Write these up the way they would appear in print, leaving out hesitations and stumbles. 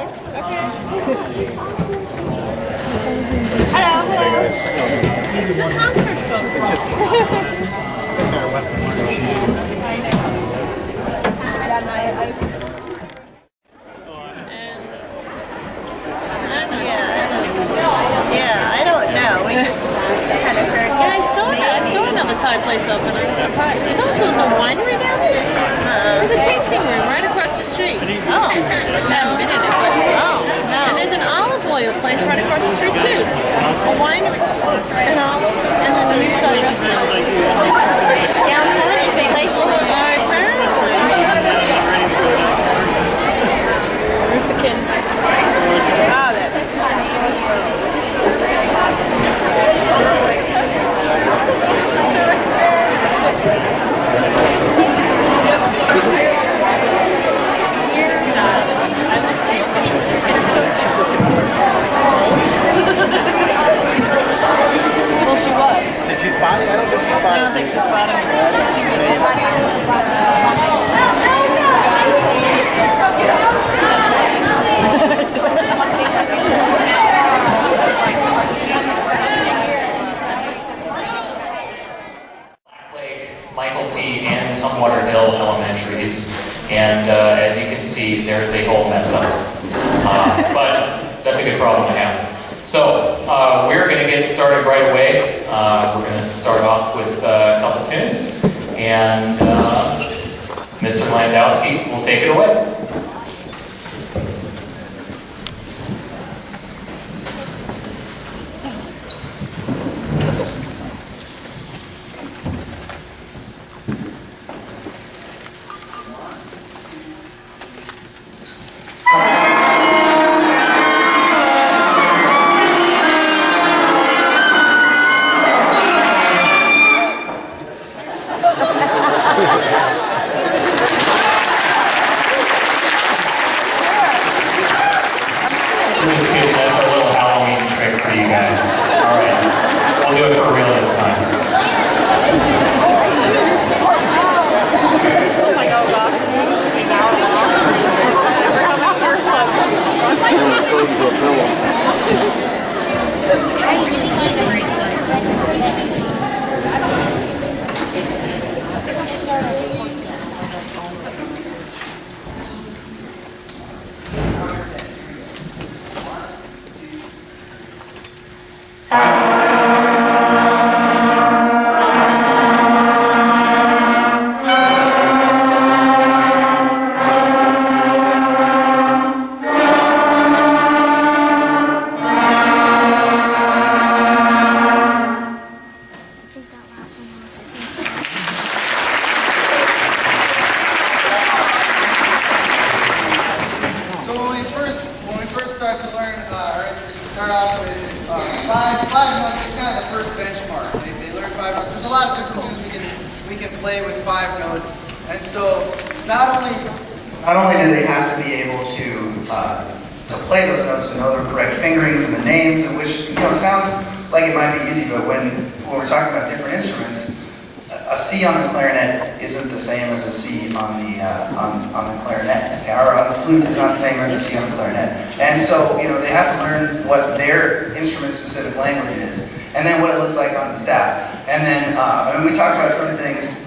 Hello, hello. It's a concert book. Yeah, I don't know. We just kind of heard. Yeah, I saw another Thai place open. I was surprised. You know, there's a winery down there. There's a tasting room right across the street. Oh. I haven't been in it, but No. and there's an olive oil place right across the street too. A winery, an olive, and then a new Thai restaurant. Downtown is a place to go. Where's the kid? Ah, there. Well, she was. Did she spot it? I don't think she spotted it. I don't think she spotted Michael T. and Tumwater Hill Elementaries, and as you can see, there is a whole mess up. But that's a good problem to have. So we're going to get started right away. We're going to start off with a couple tunes, and Mr. Landowski will take it away. That's a little Halloween trick for you guys. All right, we'll do it for real this time. Start off with five notes. It's kind of the first benchmark. They learn 5 notes. There's a lot of different tunes we can play with 5 notes, and so not only do they have to be able to play those notes and know the correct fingerings and the names, and which sounds like it might be easy, but when we're talking about different instruments, a C on the clarinet isn't the same as a C on the clarinet, or on the flute is not the same as a C on the clarinet. And so, they have to learn what their instrument-specific language is, and then what it looks like on the staff. And then, when we talk about certain things,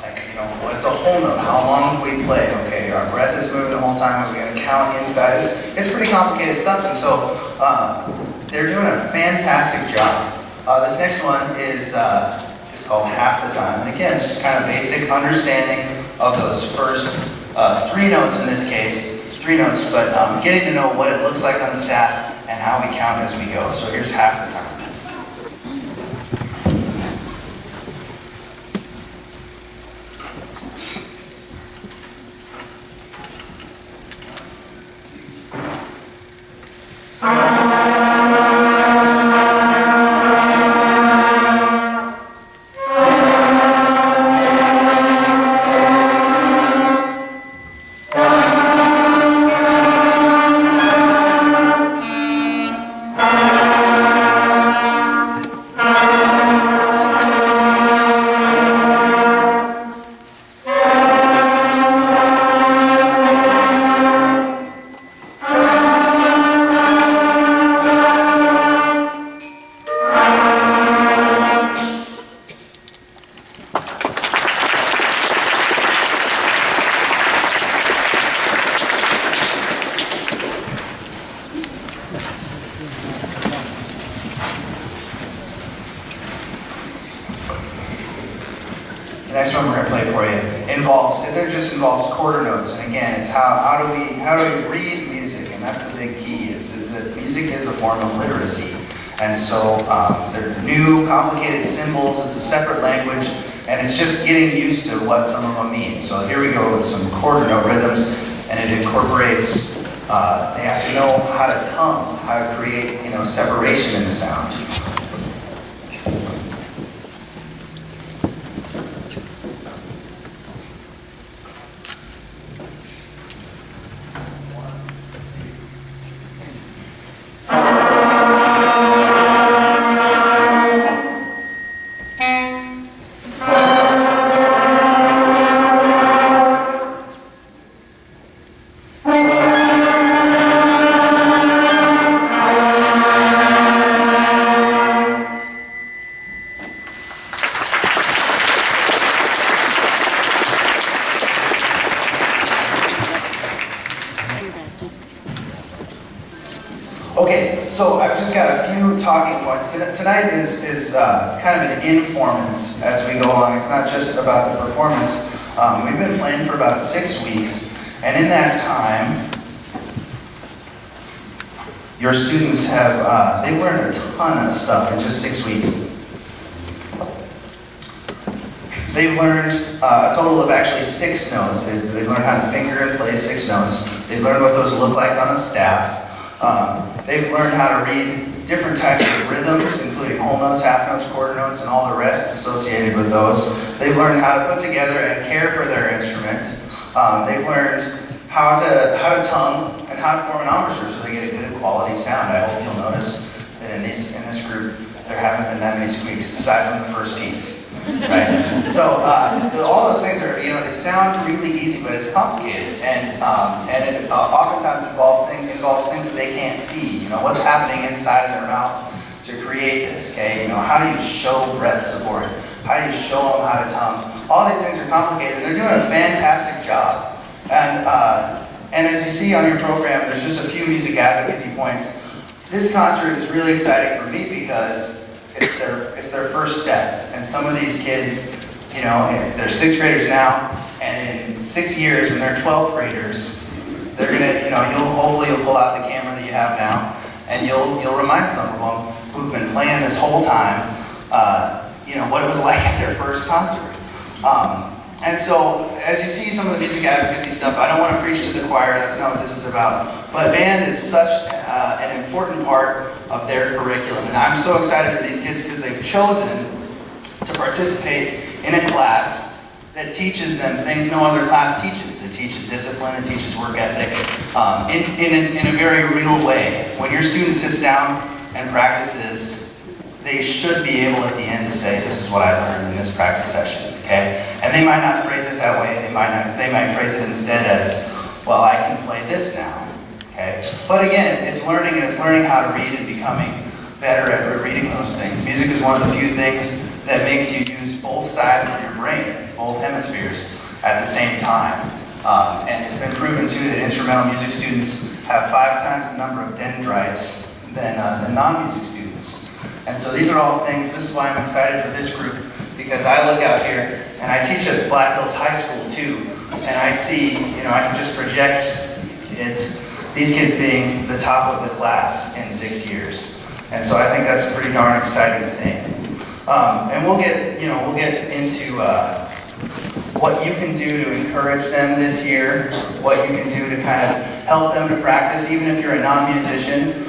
like, what's a whole note? How long do we play? Okay, our breath is moving the whole time, are we going to count inside? It's pretty complicated stuff, and so they're doing a fantastic job. This next one is called Half the Time. And again, it's just kind of basic understanding of those first 3 notes in this case, 3 notes, but getting to know what it looks like on the staff and how we count as we go. So here's Half the Time. just involves quarter notes. And again, it's how do we read music? And that's the big key is that music is a form of literacy. And so they're new, complicated symbols. It's a separate language, and it's just getting used to what some of them mean. So here we go with some quarter note rhythms, and it incorporates. They have to know how to tongue, how to create, separation in the sound. Okay, so I've just got a few talking points. Tonight is kind of an informance as we go along. It's not just about the performance. We've been playing for about 6 weeks, and in that time, your students have, they've learned a ton of stuff in just 6 weeks. They've learned a total of actually 6 notes. They've learned how to finger and play 6 notes. They've learned what those look like on a staff. They've learned how to read different types of rhythms, including whole notes, half notes, quarter notes, and all the rest associated with those. They've learned how to put together and care for their instrument. They've learned how to tongue and how to form an embouchure so they get a good quality sound. I hope you'll notice that in this group, there haven't been that many squeaks aside from the first piece. Right? So all those things are, they sound really easy, but it's complicated, and it oftentimes involves things that they can't see. What's happening inside of their mouth to create this. Okay, how do you show breath support? How do you show them how to tongue? All these things are complicated. They're doing a fantastic job, and as you see on your program, there's just a few music advocacy points. This concert is really exciting for me because it's their first step, and some of these kids, they're 6th graders now, and in 6 years, when they're 12th graders, they're gonna, hopefully you'll pull out the camera that you have now, and you'll remind some of them who've been playing this whole time, what it was like at their first concert. And so, as you see some of the music advocacy stuff, I don't want to preach to the choir. That's not what this is about. But band is such an important part of their curriculum. And I'm so excited for these kids because they've chosen to participate in a class that teaches them things no other class teaches. It teaches discipline, it teaches work ethic in a very real way. When your student sits down and practices, they should be able at the end to say, this is what I learned in this practice session, okay? And they might not phrase it that way. They might phrase it instead as, well, I can play this now, okay? But again, it's learning, and it's learning how to read and becoming better at reading those things. Music is one of the few things that makes you use both sides of your brain, both hemispheres, at the same time. And it's been proven, too, that instrumental music students have 5 times the number of dendrites than non-music students. And so these are all things, this is why I'm excited for this group, because I look out here, and I teach at Black Hills High School too, and I see, I can just project these kids being the top of the class in 6 years. And so I think that's a pretty darn exciting thing. And we'll get into what you can do to encourage them this year, what you can do to kind of help them to practice, even if you're a non-musician.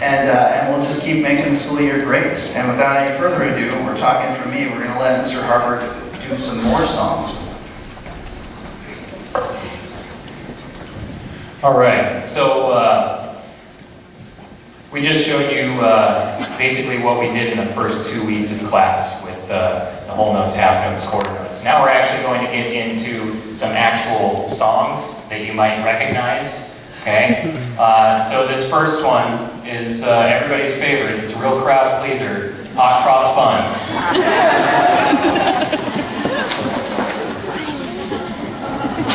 And we'll just keep making the school year great. And without any further ado, we're talking from me, we're going to let Mr. Harper do some more songs. All right, so we just showed you basically what we did in the first 2 weeks of class with the whole notes, half notes, quarter notes. Now we're actually going to get into some actual songs that you might recognize. Okay, so this first one is everybody's favorite. It's a real crowd pleaser, Hot Cross Buns.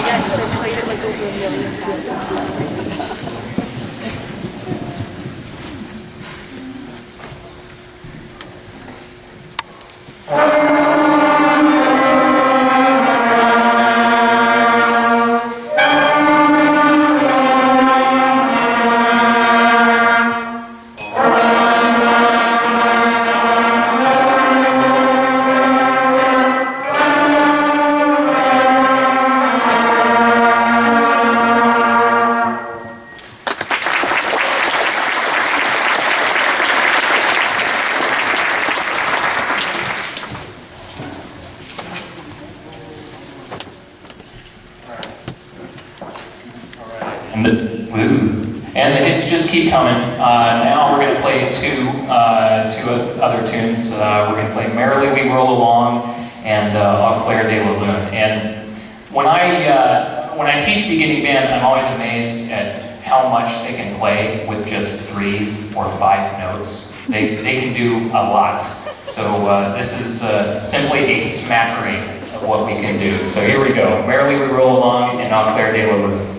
Yes, they played it like over 1 million times. And the hits just keep coming. Now we're going to play two other tunes. We're going to play Merrily We Roll Along and Au Clair de la Lune. And when I teach beginning band, I'm always amazed at how much they can play with just 3 or 5 notes. They can do a lot. So this is simply a smattering of what we can do. So here we go. Merrily We Roll Along and Au Clair de la Lune.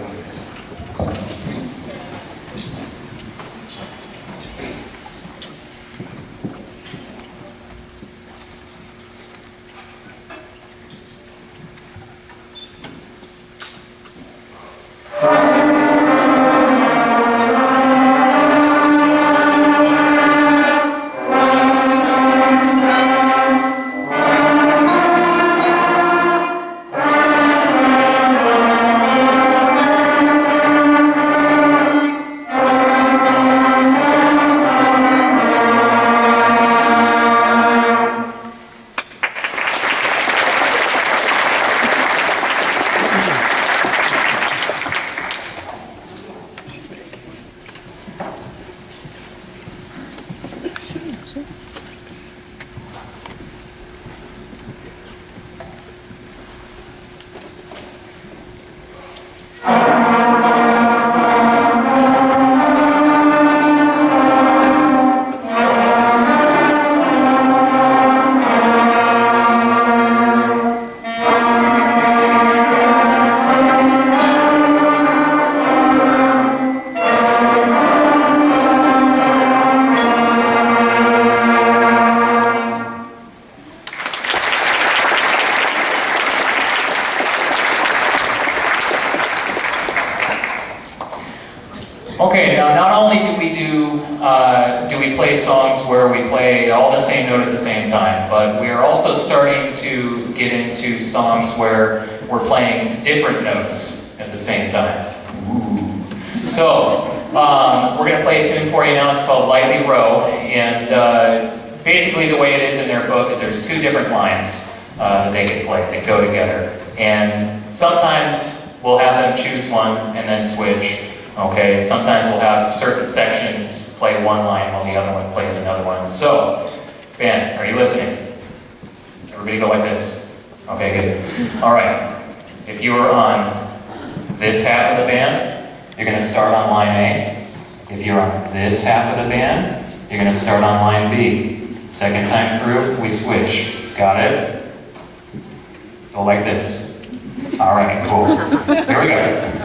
Okay, now not only do we play songs where we play all the same note at the same time, but we are also starting to get into songs where we're playing different notes at the same time. Ooh. So, we're going to play a tune for you now. It's called Lightly Row, and basically the way it is in their book is there's 2 different lines that they can play. They go together, and sometimes we'll have them choose one and then switch. Okay, sometimes we'll have certain sections play one line while the other one plays another one. So, band, are you listening? Everybody go like this. Okay, good. All right. If you are on this half of the band, you're going to start on line A. If you're on this half of the band, you're going to start on line B. Second time through, we switch. Got it? Go like this. All right, cool. Here we go.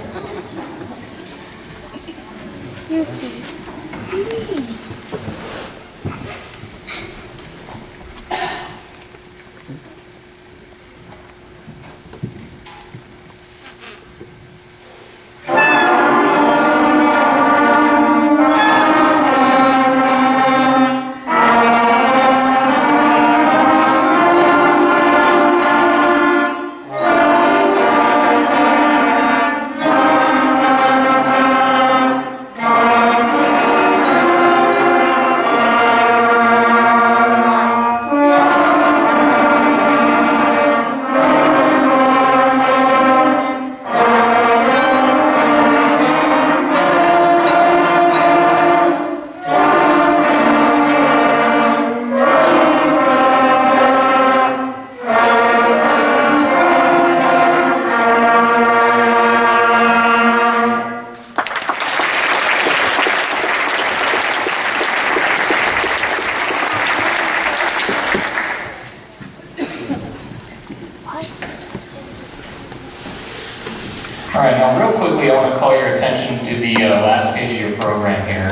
All right, now real quickly I want to call your attention to the last page of your program here.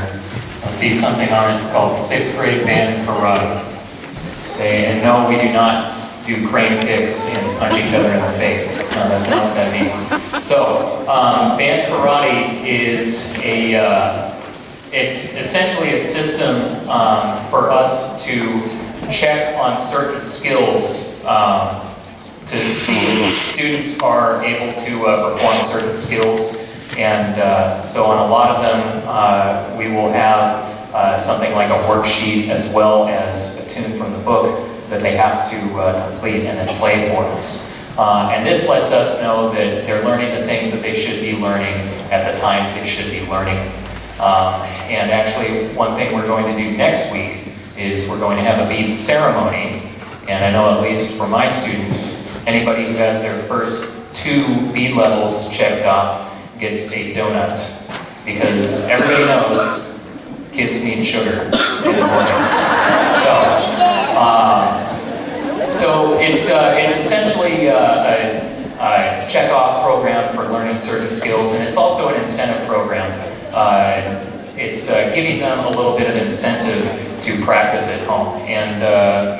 You'll see something on it called 6th grade band karate. Okay, and no, we do not do crane kicks and punch each other in the face. No, that's not what that means. So, band karate is it's essentially a system for us to check on certain skills to see if students are able to perform certain skills. And so on a lot of them, we will have something like a worksheet as well as a tune from the book that they have to complete and then play for us. And this lets us know that they're learning the things that they should be learning at the times they should be learning. And actually, one thing we're going to do next week is we're going to have a bead ceremony. And I know at least for my students, anybody who has their first 2 bead levels checked off gets a donut. Because everybody knows kids need sugar in the morning. So it's essentially a check-off program for learning certain skills, and it's also an incentive program. It's giving them a little bit of incentive to practice at home. And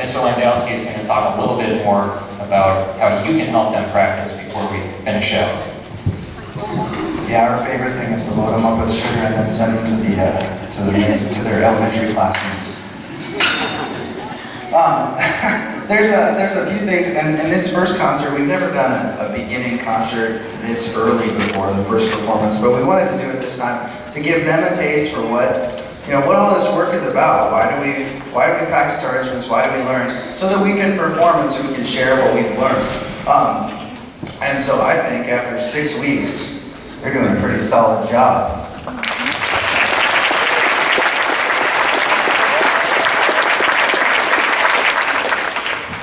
Mr. Landowski is going to talk a little bit more about how you can help them practice before we finish out. Yeah, our favorite thing is to load them up with sugar and then send them to their elementary classrooms. There's a few things, and in this first concert, we've never done a beginning concert this early before, the first performance, but we wanted to do it this time to give them a taste for what all this work is about. Why do we practice our instruments? Why do we learn? So that we can perform and so we can share what we've learned. And so I think after 6 weeks, they're doing a pretty solid job.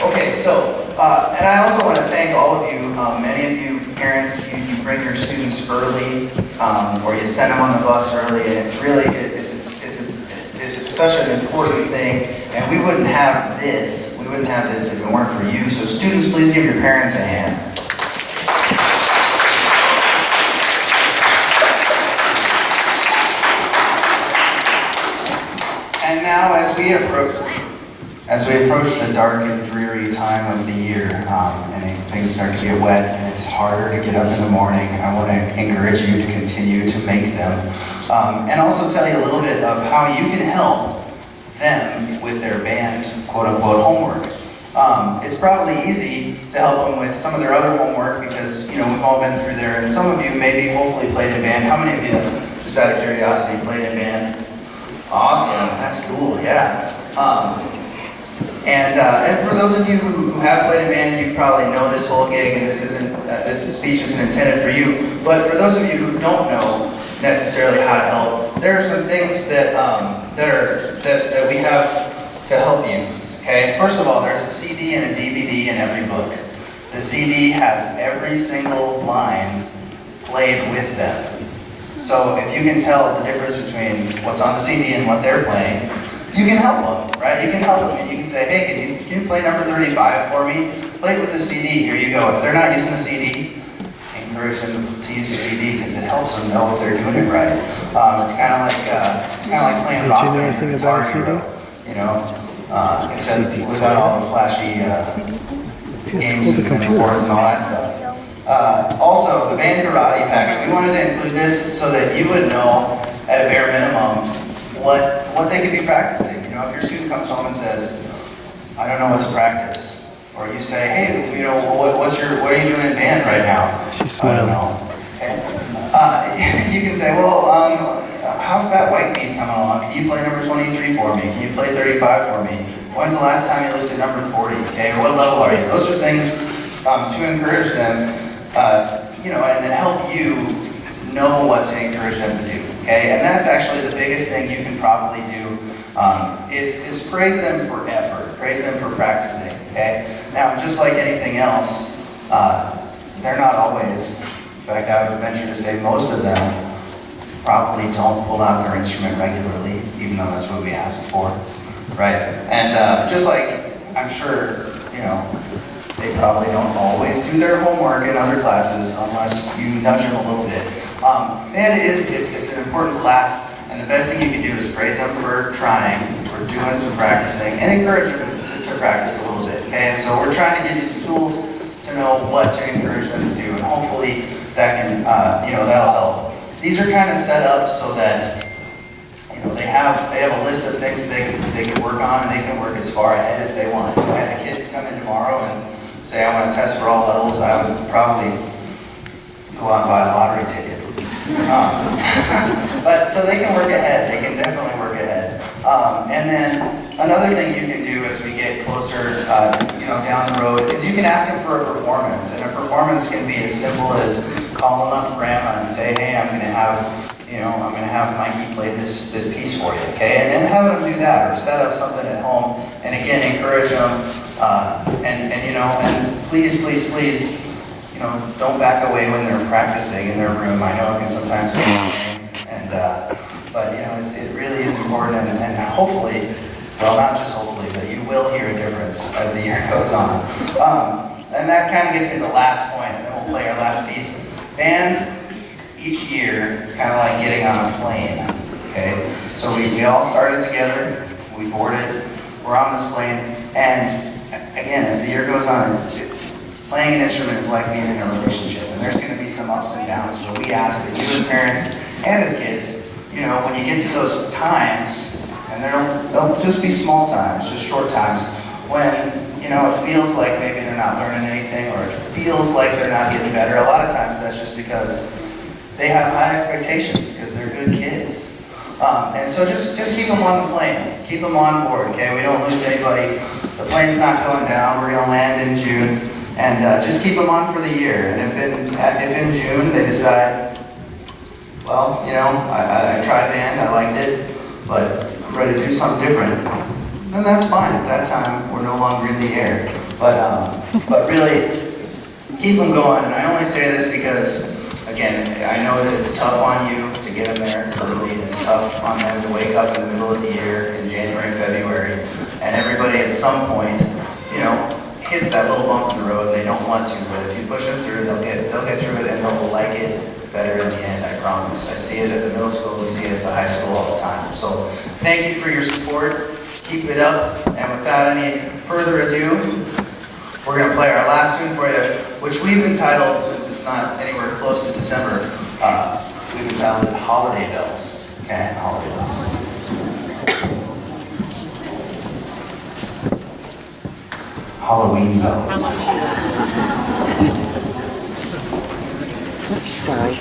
Okay, so, and I also want to thank all of you, many of you parents, you bring your students early, or you send them on the bus early, and it's really, it's such an important thing, and we wouldn't have this if it weren't for you. So students, please give your parents a hand. And now, as we approach the dark and dreary time of the year, and things start to get wet, and it's harder to get up in the morning, I want to encourage you to continue to make them, and also tell you a little bit of how you can help them with their band, quote-unquote, homework. It's probably easy to help them with some of their other homework because, we've all been through there, and some of you maybe hopefully played in band. How many of you, just out of curiosity, played in band? Awesome, that's cool, yeah. And for those of you who have played in band, you probably know this whole gig, and this speech isn't intended for you. But for those of you who don't know necessarily how to help, there are some things that we have to help you. Okay. First of all, there's a CD and a DVD in every book. The CD has every single line played with them. So if you can tell the difference between what's on the CD and what they're playing, you can help them, right? You can help them, and you can say, hey, can you play number 35 for me? Play it with the CD. Here you go. If they're not using the CD, encourage them to use the CD because it helps them know if they're doing it right. It's kind of like playing rock. Did you know anything about a CD? Except without all the flashy games and boards and all that stuff. Also, the band karate package. We wanted to include this so that you would know, at a bare minimum, what they could be practicing. If your student comes home and says, I don't know what to practice, or you say, hey, what are you doing in band right now? She's smiling. I don't know. Okay. You can say, well, how's that white beat coming along? Can you play number 23 for me? Can you play 35 for me? When's the last time you looked at number 40? Okay, or what level are you? Those are things to encourage them, and then help you know what to encourage them to do. Okay, and that's actually the biggest thing you can probably do is praise them for effort, praise them for practicing. Okay, now just like anything else, they're not always. In fact, I would venture to say most of them probably don't pull out their instrument regularly, even though that's what we ask for, right? And just like I'm sure they probably don't always do their homework in other classes unless you nudge them a little bit. And it's an important class, and the best thing you can do is praise them for trying, for doing some practicing, and encourage them to practice a little bit. Okay, and so we're trying to give you some tools to know what to encourage them to do, and hopefully that can, that'll help. These are kind of set up so that they have a list of things they can work on, and they can work as far ahead as they want. If I had a kid come in tomorrow and say I want to test for all levels, I would probably go out and buy a lottery ticket. But so they can work ahead. They can definitely work ahead. And then another thing you can do as we get closer closer, down the road, is you can ask them for a performance, and a performance can be as simple as calling up grandma and say, hey, I'm gonna have Mikey play this piece for you, okay? And then having them do that, or set up something at home, and again, encourage them, and please, don't back away when they're practicing in their room. I know it can sometimes be annoying, but it really is important, and hopefully, well, not just hopefully, but you will hear a difference as the year goes on. And that kind of gets me to the last point, and then we'll play our last piece. Band, each year, is kind of like getting on a plane, okay? So we all started together, we boarded, we're on this plane, and again, as the year goes on, playing an instrument is like being in a relationship, and there's going to be some ups and downs where we ask that you as parents and as kids, when you get to those times, and they'll just be small times, just short times, when, it feels like maybe they're not learning anything, or it feels like they're not getting better. A lot of times that's just because they have high expectations, because they're good kids. And so just keep them on the plane, keep them on board, okay? We don't lose anybody. The plane's not going down, we're going to land in June, and just keep them on for the year. And if in June they decide, well, I tried band, I liked it, but I'm ready to do something different, then that's fine. At that time, we're no longer in the air. But really, keep them going. And I only say this because, again, I know that it's tough on you to get them there early. It's tough on them to wake up in the middle of the year in January, February, and everybody at some point, hits that little bump in the road. They don't want to, but if you push them through, they'll get through it, and they'll like it better in the end, I promise. I see it at the middle school, we see it at the high school all the time. So thank you for your support. Keep it up. And without any further ado, we're going to play our last tune for you, which we've entitled, since it's not anywhere close to December, we've entitled it Holiday Bells. Okay, Holiday Bells. Halloween bells. Sorry.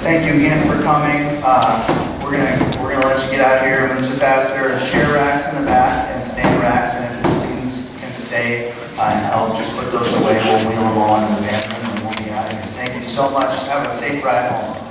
Thank you again for coming. We're gonna let you get out of here. And just ask, there are chair racks in the back and stand racks, and if the students can stay and help, just put those away. We'll wheel them on in the van room and we'll be out of here. Thank you so much. Have a safe ride home.